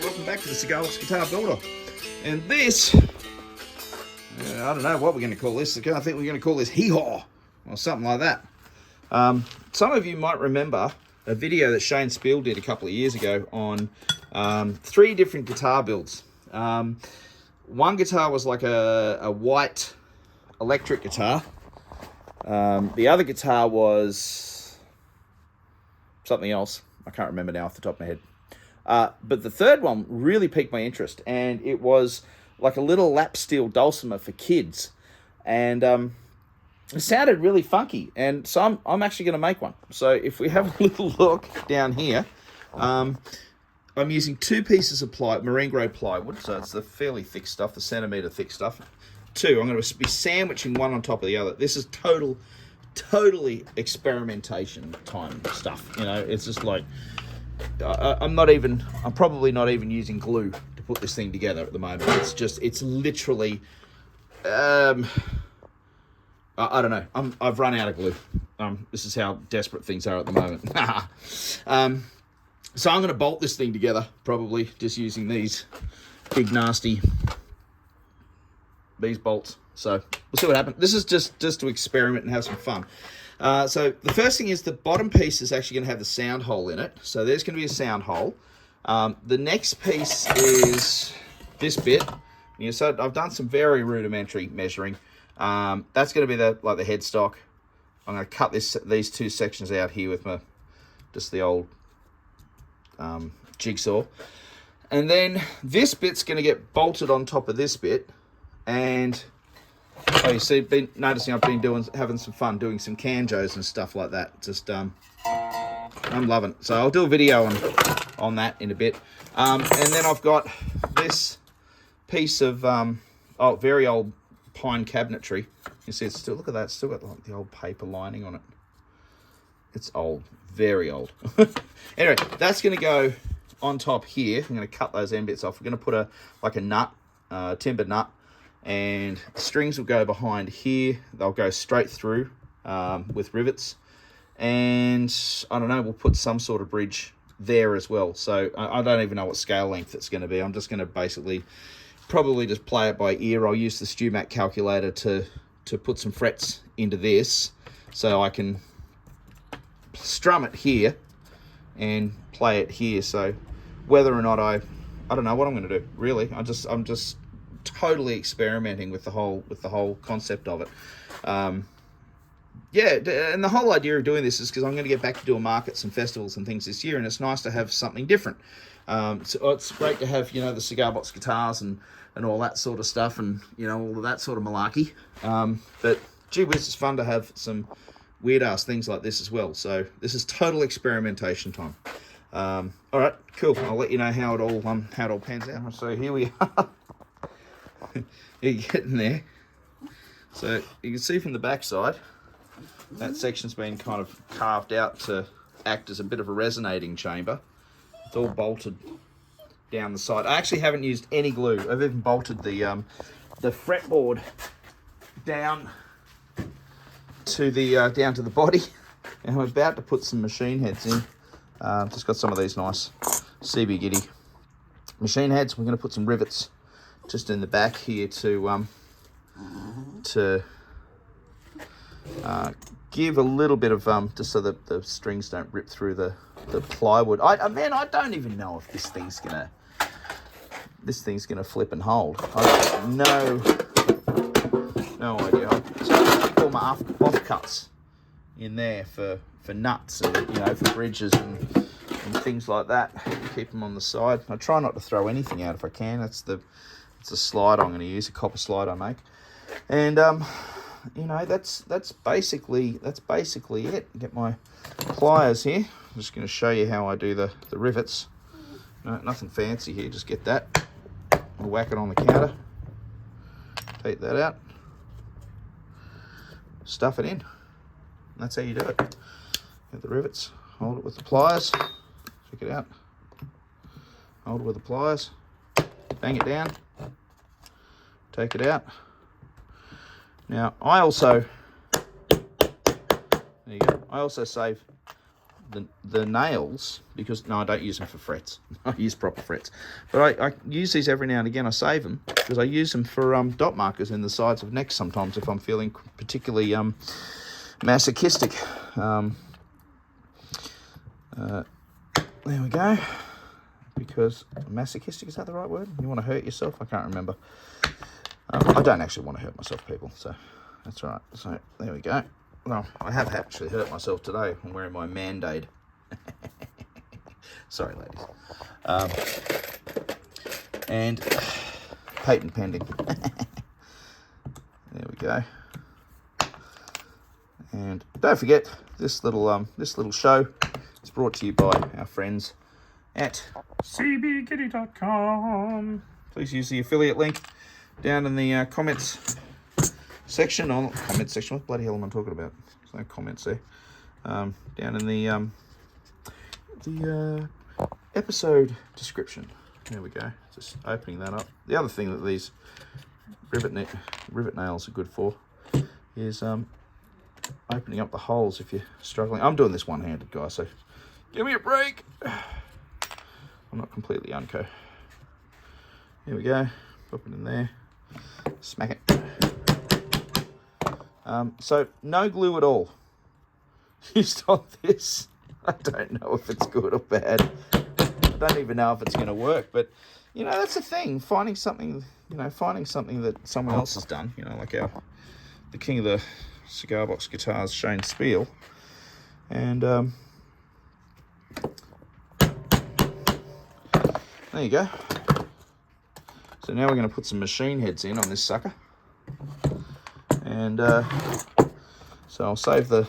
Welcome back to the Cigar Box Guitar Builder. And this, I don't know what we're going to call this. I think we're going to call this Hee Haw or something like that. Some of you might remember a video that Shane Speal did a couple of years ago on 3 different guitar builds. One guitar was like a white electric guitar. The other guitar was something else. I can't remember now off the top of my head. But the third one really piqued my interest, and it was like a little lap steel dulcimer for kids. And it sounded really funky, and so I'm actually going to make one. So if we have a little look down here, I'm using 2 pieces of marine grade plywood, so it's the fairly thick stuff, the centimetre thick stuff. 2, I'm going to be sandwiching one on top of the other. This is totally experimentation time stuff. You know, it's just like I'm probably not even using glue to put this thing together at the moment. It's literally I don't know. I've run out of glue. This is how desperate things are at the moment. So I'm going to bolt this thing together, probably just using these big nasty bolts. So we'll see what happens. This is just to experiment and have some fun. So the first thing is the bottom piece is actually going to have the sound hole in it. So there's going to be a sound hole. The next piece is this bit. You know, so I've done some very rudimentary measuring. That's going to be the headstock. I'm going to cut these 2 sections out here with just the old jigsaw. And then this bit's going to get bolted on top of this bit. And oh, you see, noticing I've been having some fun doing some canjos and stuff like that. Just I'm loving it. So I'll do a video on that in a bit. And then I've got this piece of very old pine cabinetry. You see, it's still, look at that, it's still got like the old paper lining on it. It's old, very old. Anyway, that's going to go on top here. I'm going to cut those end bits off. We're going to put a nut, timber nut. And the strings will go behind here. They'll go straight through with rivets. And I don't know, we'll put some sort of bridge there as well. So I don't even know what scale length it's going to be. I'm just going to basically probably just play it by ear. I'll use the StewMac calculator to put some frets into this so I can strum it here and play it here. So whether or not I don't know what I'm going to do, really. I'm just totally experimenting with the whole concept of it. Yeah, and the whole idea of doing this is because I'm going to get back to doing markets and festivals and things this year, and it's nice to have something different. So it's great to have, you know, the cigar box guitars and all that sort of stuff, and, you know, all of that sort of malarkey. But gee whiz, it's fun to have some weird ass things like this as well. So this is total experimentation time. All right, cool. I'll let you know how it all pans out. So here we are. You're getting there. So you can see from the back side, that section's been kind of carved out to act as a bit of a resonating chamber. It's all bolted down the side. I actually haven't used any glue. I've even bolted the fretboard down to the body, and I'm about to put some machine heads in. Just got some of these nice CB Giddy machine heads. We're going to put some rivets just in the back here to give a little bit of just so that the strings don't rip through the plywood. Man, I don't even know if this thing's gonna flip and hold. I have no idea. So I keep all my offcuts in there for nuts and, you know, for bridges and things like that. Keep them on the side. I try not to throw anything out if I can. It's a slide I'm going to use, a copper slide I make, and you know, that's basically it. Get my pliers here. I'm just going to show you how I do the rivets. No, nothing fancy here. Just get that. I'll whack it on the counter. Take that out. Stuff it in. That's how you do it. Get the rivets. Hold it with the pliers. Check it out. Hold it with the pliers. Bang it down. Take it out. Now, I also save the nails, because no, I don't use them for frets. I use proper frets, but I use these every now and again. I save them because I use them for dot markers in the sides of necks sometimes if I'm feeling particularly masochistic. There we go. Because masochistic, is that the right word? You want to hurt yourself? I can't remember. I don't actually want to hurt myself, people, so that's right. So there we go. Well, I have actually hurt myself today. I'm wearing my Mandate. Sorry, ladies. And patent pending. There we go. And don't forget, this little show is brought to you by our friends at cbkitty.com. Please use the affiliate link down in the comments section. What bloody hell am I talking about? There's no comments there. Down in the episode description. There we go. Just opening that up. The other thing that these rivet nails are good for is opening up the holes if you're struggling. I'm doing this one-handed, guys, so give me a break. I'm not completely unco. Here we go. Pop it in there. Smack it. So no glue at all used on this. I don't know if it's good or bad. I don't even know if it's going to work, but you know, that's the thing. Finding something that someone else has done, you know, like the king of the cigar box guitars, Shane Speal. And there you go. So now we're going to put some machine heads in on this sucker. And so I'll save the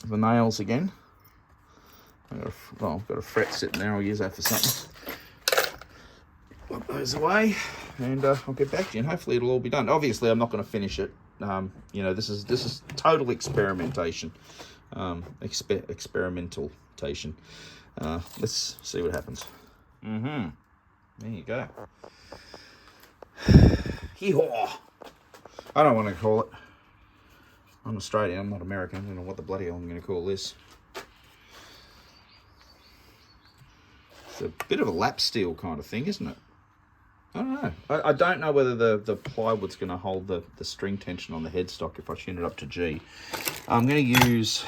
nails again. I've got a fret sitting there. I'll use that for something. Put those away, and I'll get back to you, and hopefully it'll all be done. Obviously, I'm not going to finish it. You know, this is total experimentation, experimentation. Let's see what happens. There you go. Hee Haw. I don't want to call it. I'm Australian. I'm not American. I don't know what the bloody hell I'm going to call this. It's a bit of a lap steel kind of thing, isn't it? I don't know. I don't know whether the plywood's going to hold the string tension on the headstock if I tune it up to G. I'm going to use...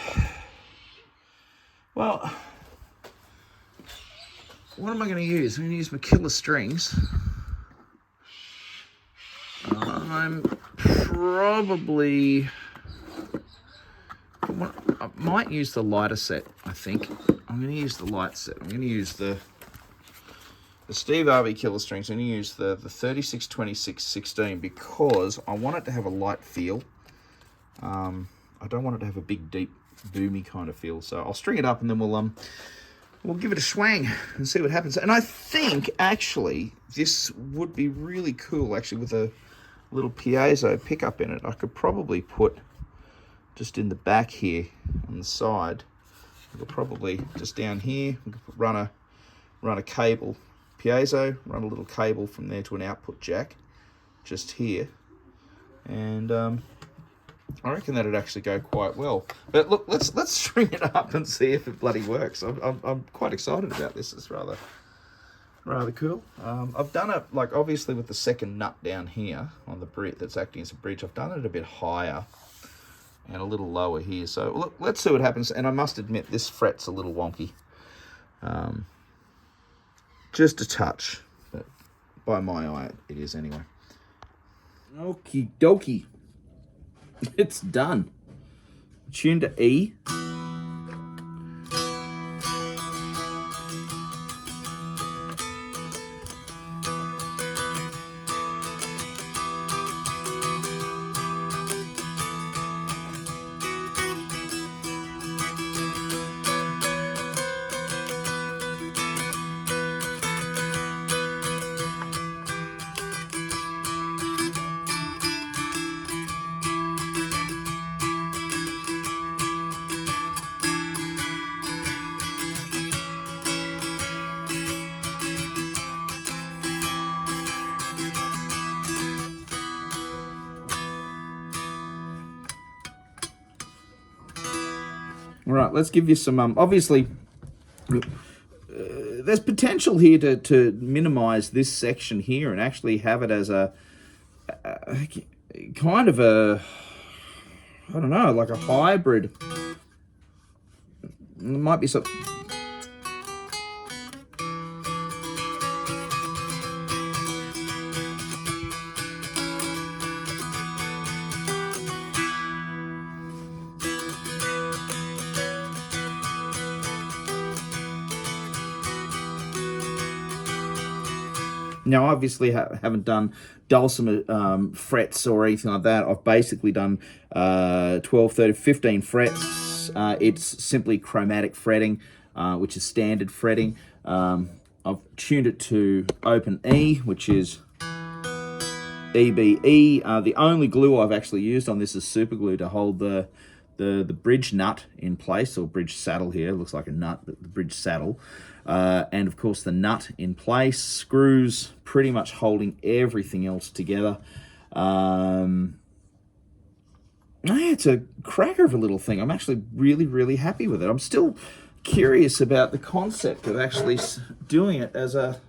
Well, what am I going to use? I'm going to use my killer strings. I'm probably... I might use the lighter set, I think. I'm going to use the light set. I'm going to use the Steve Harvey killer strings. I'm going to use the 362616 because I want it to have a light feel. I don't want it to have a big, deep, boomy kind of feel. So I'll string it up and then we'll give it a swang and see what happens. And I think, actually, this would be really cool, actually, with a little piezo pickup in it. I could probably put just in the back here on the side. I could probably just down here we could run a cable piezo, run a little cable from there to an output jack, just here, and I reckon that'd actually go quite well. But look, let's string it up and see if it bloody works. I'm quite excited about this. It's rather cool. I've done it, like, obviously with the second nut down here on the bridge that's acting as a bridge. I've done it a bit higher and a little lower here. So look, let's see what happens. And I must admit, this fret's a little wonky. Just a touch, but by my eye, it is anyway. Okie dokie. It's done. Tune to E. All right, let's give you some, obviously, there's potential here to minimize this section here and actually have it as a kind of a, I don't know, like a hybrid. It might be some. Now, obviously, haven't done dulcimer frets or anything like that. I've basically done 12, 13, 15 frets. It's simply chromatic fretting, which is standard fretting. I've tuned it to open E, which is EBE. The only glue I've actually used on this is super glue to hold the bridge nut in place, or bridge saddle here. It looks like a nut, but the bridge saddle. And of course the nut in place, screws pretty much holding everything else together. It's a cracker of a little thing. I'm actually really, really happy with it. I'm still curious about the concept of actually doing it as a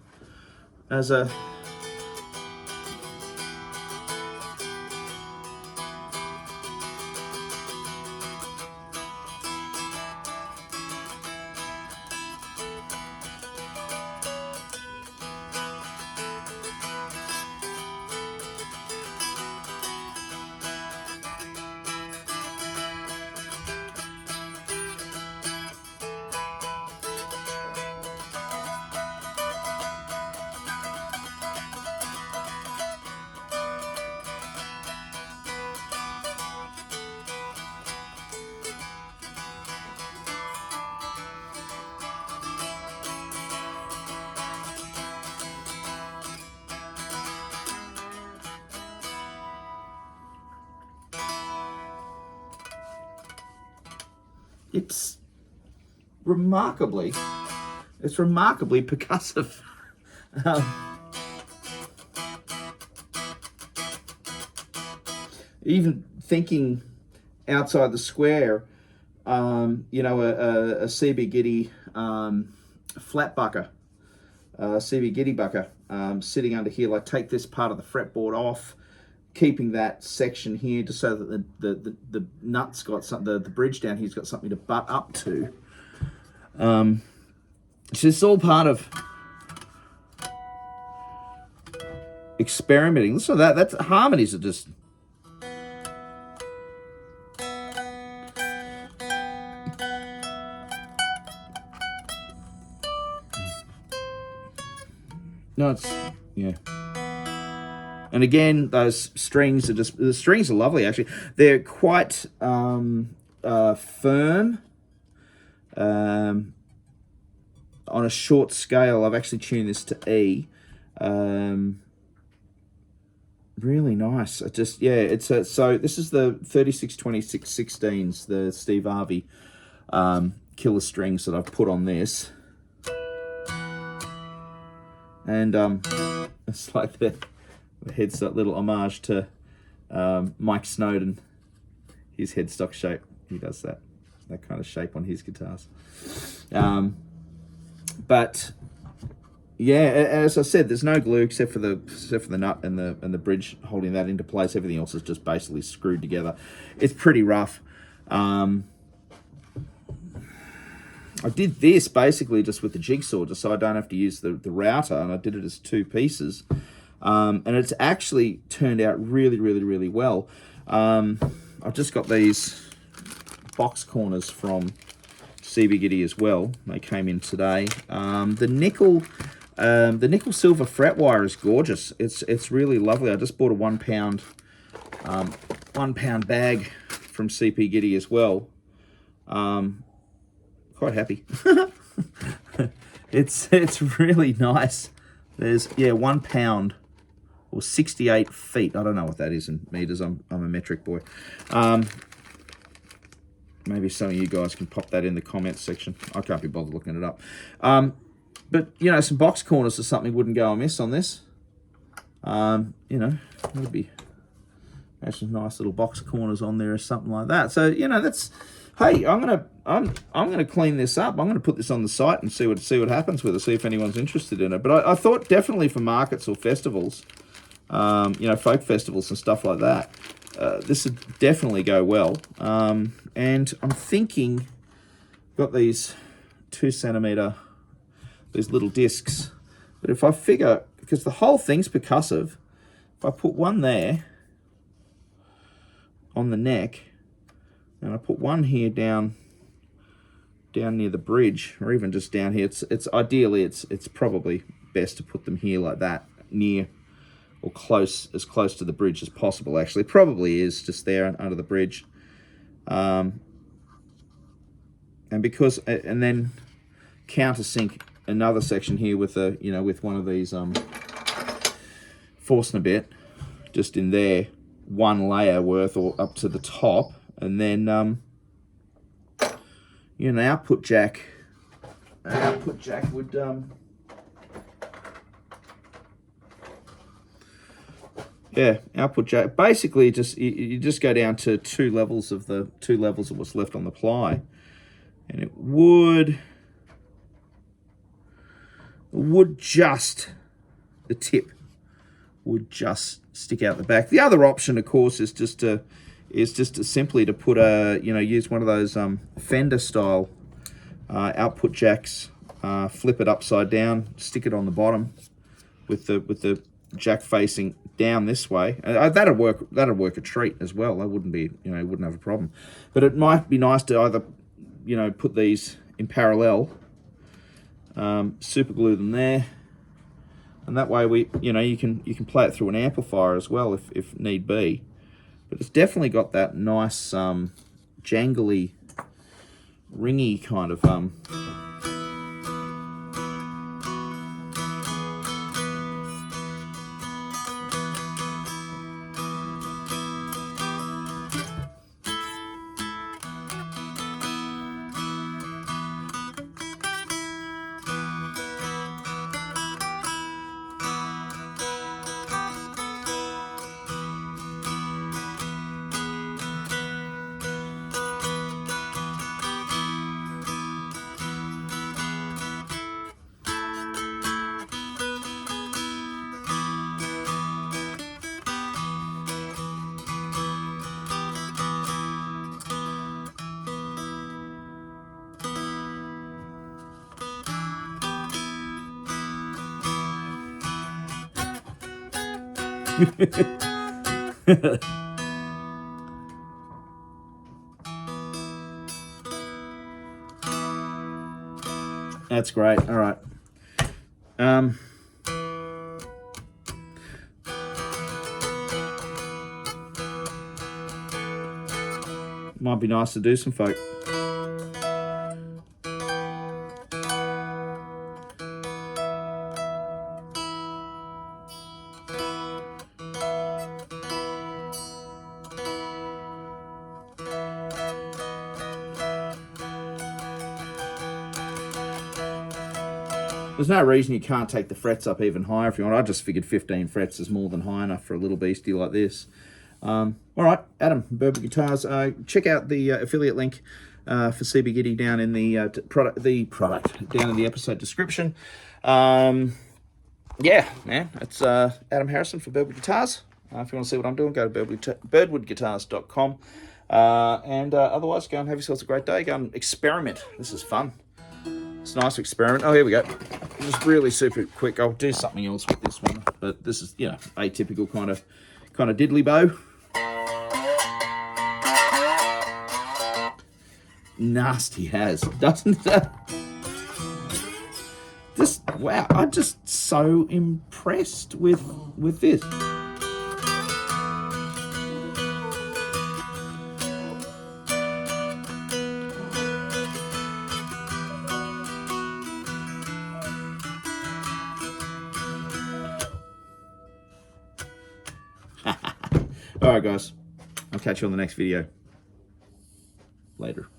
it's remarkably percussive. Even thinking outside the square, you know, a CB Giddy flat bucker, CB Giddy bucker sitting under here, like take this part of the fretboard off, keeping that section here just so that the nut's got something, the bridge down here's got something to butt up to. It's just all part of experimenting. So that's harmonies are just. No, it's, yeah. And again, those strings are just, the strings are lovely, actually. They're quite firm. On a short scale, I've actually tuned this to E. Really nice. It just, yeah, it's a, so this is the 362616s, the Steve Harvey killer strings that I've put on this. And it's like the headstock, little homage to Mike Snowden, his headstock shape. He does that kind of shape on his guitars. But yeah, as I said, there's no glue except for the nut and the bridge holding that into place. Everything else is just basically screwed together. It's pretty rough. I did this basically just with the jigsaw, just so I don't have to use the router, and I did it as two pieces. And it's actually turned out really, really, really well. I've just got these box corners from CB Giddy as well. They came in today. The nickel silver fret wire is gorgeous. It's really lovely. I just bought a 1 pound bag from CP Giddy as well. Quite happy. It's really nice. There's, yeah, 1 pound or 68 feet. I don't know what that is in meters. I'm a metric boy. Maybe some of you guys can pop that in the comments section. I can't be bothered looking it up. But you know, some box corners or something wouldn't go amiss on this. You know, would be, have some nice little box corners on there or something like that. So you know, that's Hey, I'm gonna clean this up. I'm gonna put this on the site and see what happens with it. See if anyone's interested in it. But I thought definitely for markets or festivals, you know, folk festivals and stuff like that, this would definitely go well. And I'm thinking, got these 2 centimeter, these little discs. But if I figure, because the whole thing's percussive, if I put one there on the neck, and I put one here down near the bridge, or even just down here. It's ideally it's probably best to put them here like that, near or as close to the bridge as possible. Actually, probably is just there under the bridge, and then countersink another section here with with one of these Forstner bit just in there, one layer worth or up to the top. And then, an output jack would, output jack. Basically, you just go down to two levels of what's left on the ply, and it would just, the tip would just stick out the back. The other option, of course, is just to simply to put use one of those Fender style output jacks, flip it upside down, stick it on the bottom with the jack facing down this way. That'd work a treat as well. That wouldn't have a problem. But it might be nice to either put these in parallel, super glue them there, and that way you can play it through an amplifier as well if need be. But it's definitely got that nice jangly, ringy kind of That's great. All right. Might be nice to do some folk. There's no reason you can't take the frets up even higher if you want. I just figured 15 frets is more than high enough for a little beastie like this. All right, Adam, Burwood Guitars. Check out the affiliate link for CB Giddy down in the product down in the episode description. Yeah, man, it's Adam Harrison for Burwood Guitars. If you want to see what I'm doing, go to birdwoodguitars.com. And otherwise, go and have yourselves a great day. Go and experiment. This is fun. It's a nice experiment. Oh, here we go. Just really super quick. I'll do something else with this one, but this is atypical kind of diddly bow. Nasty has, doesn't it? Wow, I'm just so impressed with this. All right, guys. I'll catch you on the next video. Later.